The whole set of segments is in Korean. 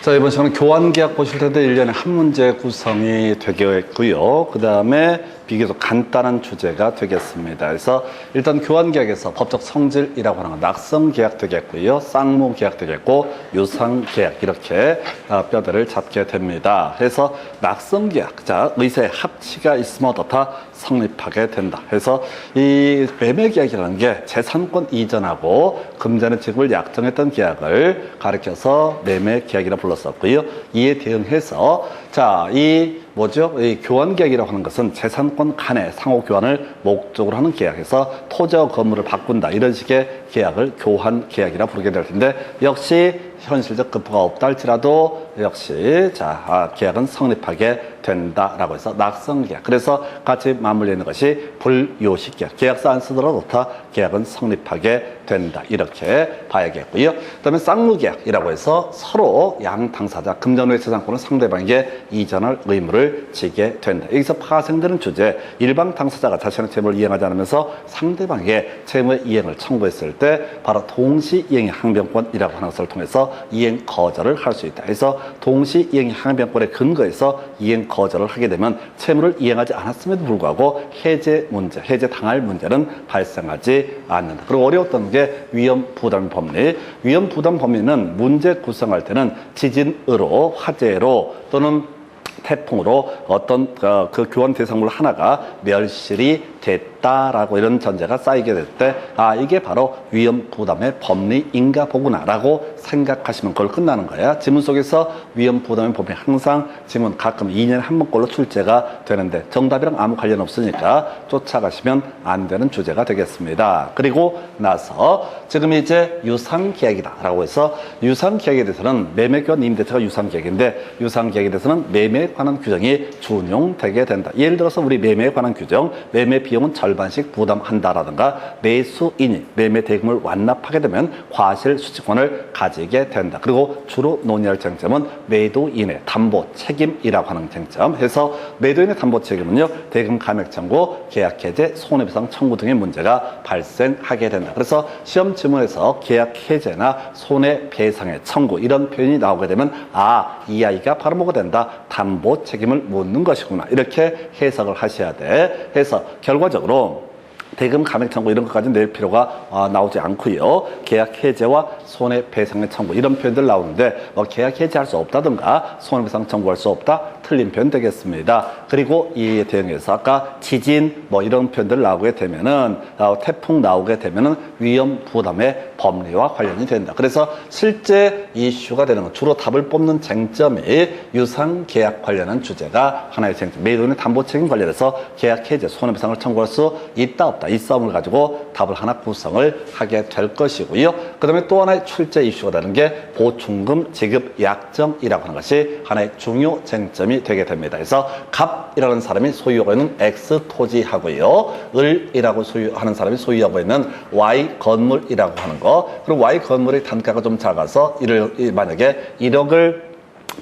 자, 이번 시간은 교환계약 보실 텐데 1년에 한 문제 구성이 되겠고요. 그 다음에 비교적 간단한 주제가 되겠습니다. 그래서 일단 교환계약에서 법적 성질이라고 하는 건 낙성계약 되겠고요. 쌍무계약 되겠고 유상계약 이렇게 뼈대를 잡게 됩니다. 그래서 낙성계약, 자, 의사의 합치가 있으면 어떻다? 성립하게 된다. 그래서 이 매매계약이라는 게 재산권 이전하고 금전의 지급을 약정했던 계약을 가리켜서 매매계약이라 불렀었고요. 이에 대응해서 자, 이 교환계약이라고 하는 것은 재산권 간의 상호 교환을 목적으로 하는 계약에서 토지와 건물을 바꾼다. 이런 식의 계약을 교환계약이라 부르게 될 텐데 역시 현실적 급부가 없다 할지라도 역시 계약은 성립하게 된다라고 해서 낙성계약. 그래서 같이 맞물려 있는 것이 불요식계약. 계약서 안 쓰더라도 다 계약은 성립하게 된다. 이렇게 봐야겠고요. 그다음에 쌍무계약이라고 해서 서로 양 당사자 금전의 재산권을 상대방에게 이전할 의무를 지게 된다. 여기서 파생되는 주제, 일방 당사자가 자신의 채무를 이행하지 않으면서 상대방에게 채무의 이행을 청구했을 때 바로 동시이행의 항변권이라고 하는 것을 통해서 이행 거절을 할 수 있다. 그래서 동시이행의 항변권에 근거해서 이행 거절을 하게 되면 채무를 이행하지 않았음에도 불구하고 해제 문제, 해제 당할 문제는 발생하지 않는다. 그리고 어려웠던 게 위험부담 법리. 위험부담 법리는 문제 구성할 때는 지진으로, 화재로 또는 태풍으로 어떤 그 교환 대상물 하나가 멸실이 됐다라고 이런 전제가 쌓이게 될 때 이게 바로 위험 부담의 법리인가 보구나라고 생각하시면 그걸 끝나는 거야. 지문 속에서 위험 부담의 법리 항상 지문 가끔 2년에 한 번꼴로 출제가 되는데 정답이랑 아무 관련 없으니까 쫓아가시면 안 되는 주제가 되겠습니다. 그리고 나서 지금 이제 유상계약이다라고 해서 유상계약에 대해서는 매매권 임대차가 유상계약인데 유상계약에 대해서는 매매에 관한 규정이 준용되게 된다. 예를 들어서 우리 매매에 관한 규정, 매매 비용은 절반씩 부담한다라든가 매수인이 매매 대금을 완납하게 되면 과실 수취권을 가지게 된다. 그리고 주로 논의할 쟁점은 매도인의 담보 책임이라고 하는 쟁점. 해서 매도인의 담보 책임은요, 대금 감액 청구, 계약 해제, 손해배상 청구 등의 문제가 발생하게 된다. 그래서 시험 지문에서 계약 해제나 손해배상의 청구 이런 표현이 나오게 되면 이 아이가 바로 뭐가 된다? 담보 책임을 묻는 것이구나. 이렇게 해석을 하셔야 돼. 해서 결과적으로 대금 감액 청구 이런 것까지 낼 필요가 나오지 않고요. 계약 해제와 손해배상의 청구 이런 표현들 나오는데 계약 해제할 수 없다든가 손해배상 청구할 수 없다, 틀린 표현 되겠습니다. 그리고 이에 대응해서 아까 지진 이런 표현들 나오게 되면은 태풍 나오게 되면은 위험 부담의 법리와 관련이 된다. 그래서 실제 이슈가 되는 건 주로 답을 뽑는 쟁점이 유상계약 관련한 주제가 하나의 쟁점. 매도인의 담보 책임 관련해서 계약 해제, 손해배상을 청구할 수 있다 없다. 이 싸움을 가지고 답을 하나 구성을 하게 될 것이고요. 그 다음에 또 하나의 출제 이슈가 되는 게 보충금 지급 약정이라고 하는 것이 하나의 중요 쟁점이 되게 됩니다. 그래서 갑이라는 사람이 소유하고 있는 X 토지하고요. 을이라고 소유하는 사람이 소유하고 있는 Y 건물이라고 하는 거. 그리고 Y 건물의 단가가 좀 작아서 만약에 1억을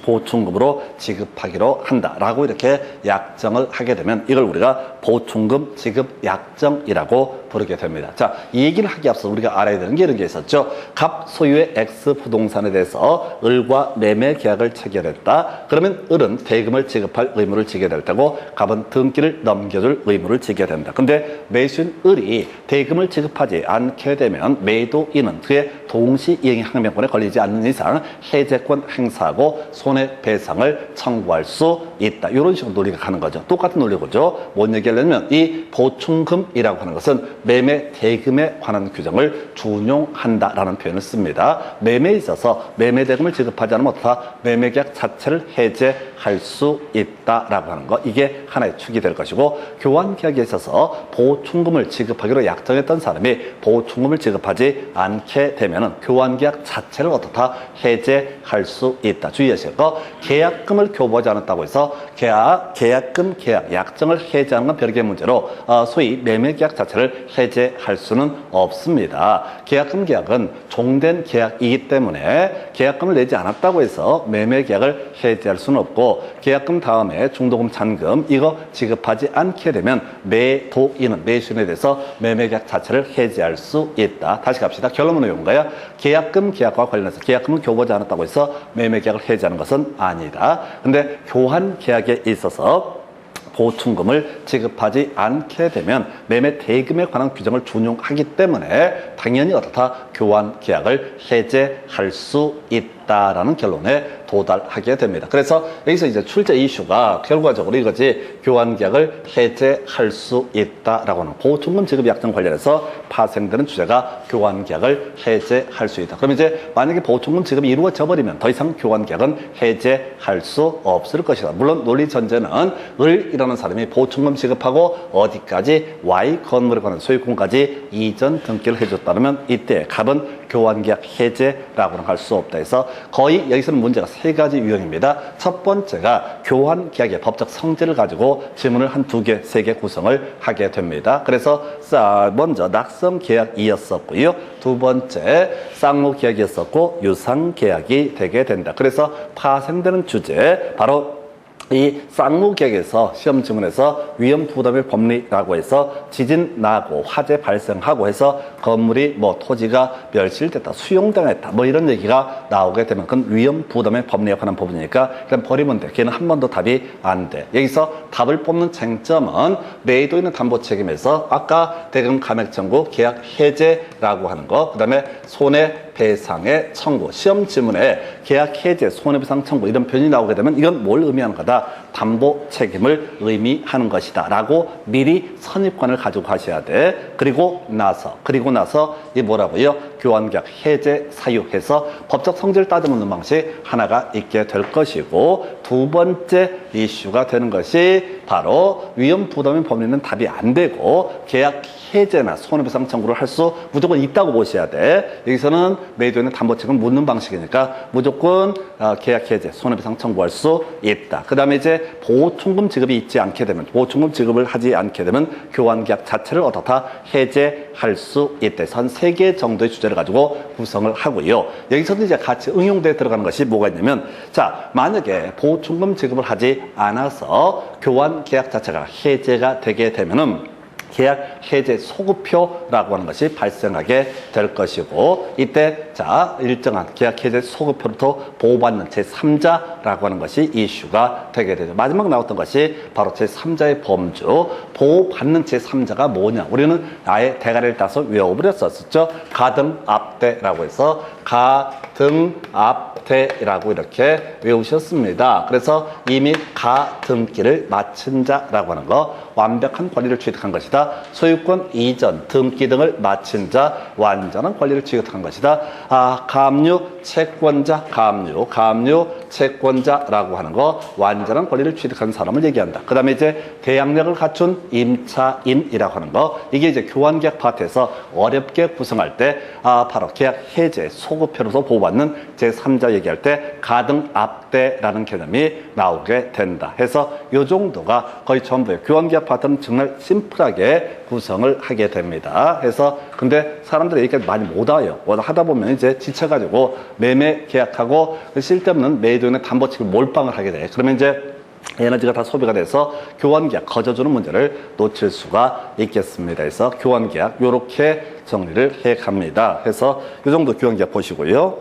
보충금으로 지급하기로 한다라고 이렇게 약정을 하게 되면 이걸 우리가 보충금 지급 약정이라고 부르게 됩니다. 자, 이 얘기를 하기 앞서 우리가 알아야 되는 게 이런 게 있었죠. 갑 소유의 X 부동산에 대해서 을과 매매 계약을 체결했다. 그러면 을은 대금을 지급할 의무를 지게 될 테고 갑은 등기를 넘겨줄 의무를 지게 된다. 근데 매수인 을이 대금을 지급하지 않게 되면 매도인은 그의 동시이행의 항변권에 걸리지 않는 이상 해제권 행사하고 손해배상을 청구할 수 있다. 이런 식으로 논리가 가는 거죠. 똑같은 논리고죠. 뭔 얘기하려면 이 보충금이라고 하는 것은 매매 대금에 관한 규정을 준용한다라는 표현을 씁니다. 매매에 있어서 매매 대금을 지급하지 않으면 어떻다? 매매 계약 자체를 해제할 수 있다라고 하는 거. 이게 하나의 축이 될 것이고 교환 계약에 있어서 보충금을 지급하기로 약정했던 사람이 보충금을 지급하지 않게 되면은 교환 계약 자체를 어떻다? 해제할 수 있다. 주의하실 거. 계약금을 교부하지 않았다고 해서 계약금 계약 약정을 해제하는 건 별개의 문제로 소위 매매 계약 자체를 해제할 수는 없습니다. 계약금 계약은 종된 계약이기 때문에 계약금을 내지 않았다고 해서 매매 계약을 해제할 수는 없고 계약금 다음에 중도금, 잔금 이거 지급하지 않게 되면 매도인은 매수인에 대해서 매매 계약 자체를 해제할 수 있다. 다시 갑시다. 결론은 이건가요? 계약금 계약과 관련해서 계약금은 교부하지 않았다고 해서 매매 계약을 해지하는 것은 아니다. 근데 교환 계약에 있어서 보충금을 지급하지 않게 되면 매매 대금에 관한 규정을 준용하기 때문에 당연히 어떻다? 교환 계약을 해제할 수 있다라는 결론에 도달하게 됩니다. 그래서 여기서 이제 출제 이슈가 결과적으로 이거지, 교환 계약을 해제할 수 있다라고 하는 보충금 지급 약정 관련해서 파생되는 주제가 교환 계약을 해제할 수 있다. 그럼 이제 만약에 보충금 지급이 이루어져 버리면 더 이상 교환 계약은 해제할 수 없을 것이다. 물론 논리 전제는 을 이라는 사람이 보충금 지급하고 어디까지 Y 건물에 관한 소유권까지 이전 등기를 해줬다면 이때 갑은 교환 계약 해제라고는 할 수 없다 해서 거의 여기서는 문제가 세 가지 유형입니다. 첫 번째가 교환 계약의 법적 성질을 가지고 지문을 한 두 개, 세 개 구성을 하게 됩니다. 그래서 먼저 낙성 계약이었었고요. 두 번째 쌍무 계약이었었고 유상 계약이 되게 된다. 그래서 파생되는 주제 바로 이 쌍무계약에서 시험 지문에서 위험 부담의 법리라고 해서 지진 나고 화재 발생하고 해서 건물이 뭐 토지가 멸실됐다, 수용당했다 뭐 이런 얘기가 나오게 되면 그건 위험 부담의 법리에 관한 부분이니까 그냥 버리면 돼. 걔는 한 번도 답이 안 돼. 여기서 답을 뽑는 쟁점은 매도인의 담보 책임에서 아까 대금 감액 청구, 계약 해제라고 하는 거, 그다음에 손해배상의 청구. 시험 지문에 계약 해제, 손해배상 청구 이런 표현이 나오게 되면 이건 뭘 의미하는 거다? 담보 책임을 의미하는 것이다 라고 미리 선입관을 가지고 가셔야 돼. 그리고 나서 이 뭐라고요? 교환계약 해제 사유해서 법적 성질을 따져 묻는 방식 하나가 있게 될 것이고, 두 번째 이슈가 되는 것이 바로 위험 부담의 법리는 답이 안 되고 계약 해제나 손해배상 청구를 할 수 무조건 있다고 보셔야 돼. 여기서는 매도인의 담보 책임을 묻는 방식이니까 무조건 계약 해제, 손해배상 청구할 수 있다. 그 다음에 이제 보충금 지급이 있지 않게 되면, 보충금 지급을 하지 않게 되면 교환계약 자체를 어떻다? 해제할 수 있다. 한 3개 정도의 주제를 가지고 구성을 하고요. 여기서도 이제 같이 응용돼 들어가는 것이 뭐가 있냐면, 자, 만약에 보충금 지급을 하지 않아서 교환계약 자체가 해제가 되게 되면은 계약 해제 소급표라고 하는 것이 발생하게 될 것이고, 이때 자 일정한 계약 해제 소급표로부터 보호받는 제3자라고 하는 것이 이슈가 되게 되죠. 마지막 나왔던 것이 바로 제3자의 범주, 보호받는 제3자가 뭐냐, 우리는 아예 대가리를 따서 외워버렸었죠. 가등압대라고 해서 가등압대라고 이렇게 외우셨습니다. 그래서 이미 가등기를 마친 자라고 하는 거, 완벽한 권리를 취득한 것이다. 소유권 이전, 등기 등을 마친 자, 완전한 권리를 취득한 것이다. 가압류 채권자, 가압류 채권자라고 하는 거, 완전한 권리를 취득한 사람을 얘기한다. 그 다음에 이제 대항력을 갖춘 임차인이라고 하는 거, 이게 이제 교환계약 파트에서 어렵게 구성할 때 바로 계약 해제 소급표로서 보호받는 제3자 얘기할 때 가등압대라는 개념이 나오게 된다. 해서 이 정도가 거의 전부예요. 교환계약 파트는 정말 심플하게 구성을 하게 됩니다. 해서 근데 사람들이 여기까지 많이 못 와요. 하다 보면 이제 지쳐가지고 매매 계약하고 쓸데없는 매도인의 담보 책임 몰빵을 하게 돼. 그러면 이제 에너지가 다 소비가 돼서 교환계약 거저주는 문제를 놓칠 수가 있겠습니다. 그래서 교환계약 요렇게 정리를 해 갑니다. 해서 이 정도 교환계약 보시고요.